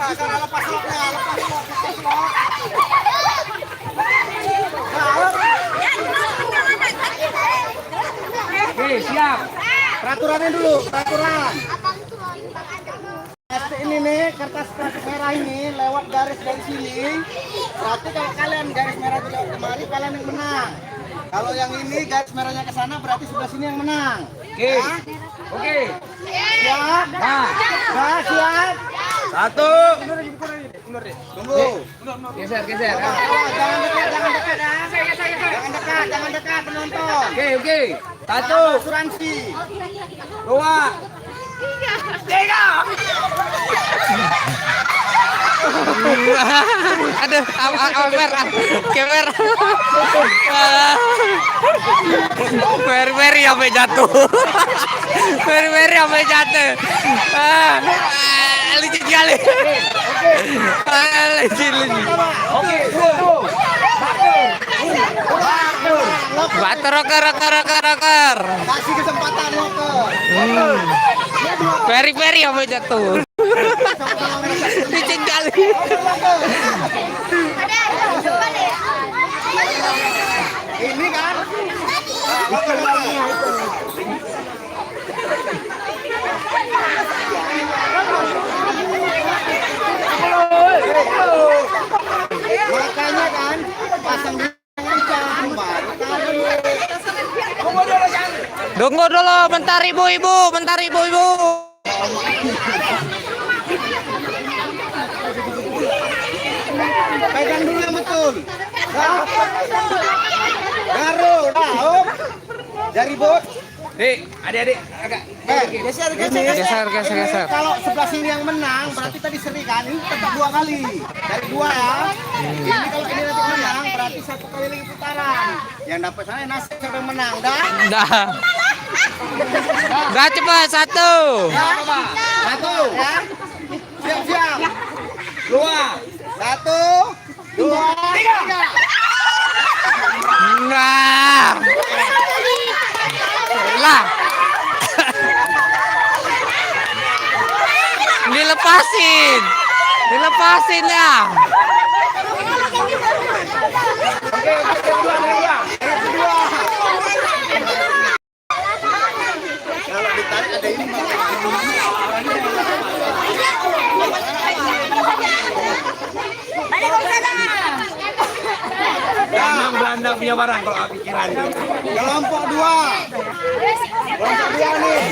Lepas loknya, lepas lok. Oke, siap. Peraturannya dulu, peraturan. Ini nih, kertas merah ini lewat garis dari sini. Berarti kalau kalian garis merah itu lewat kemari, kalian yang menang. Kalau yang ini garis merahnya ke sana, berarti sebelah sini yang menang. Oke. Oke. Siap. Nah, siap. Satu. Tunggu. Geser. Jangan dekat. Jangan dekat penonton. Oke. Satu. Asuransi. Dua. Tiga. Aduh, kamera. Meri sampai jatuh. Meri sampai jatuh. Licin kali. Licin. Oke, Roker. kasih kesempatan Roker. Meri sampai jatuh. Licin kali. Ini kan makanya kan pasang di kencang baru Tunggu dulu, bentar ibu-ibu. pegang dulu yang betul. Garu, tahu? Jari bot. Adik-adik agak Geser. Kalau sebelah sini yang menang, berarti tadi seri kan? Ini tetap 2 kali. Dari 2 ya. Ini kalau ini nanti menang, berarti 1 kali lagi putaran. Yang dapat sana nasib siapa yang menang, dah? Udah cepat, 1. Ya, satu. Ya. Siap. 2. 1, 2, 3. Nah. Lah. Dilepasin ya. Oke, kedua. Kalau ditarik ada ini. Belanda punya barang kalau pikiran. Kelompok 2 nih.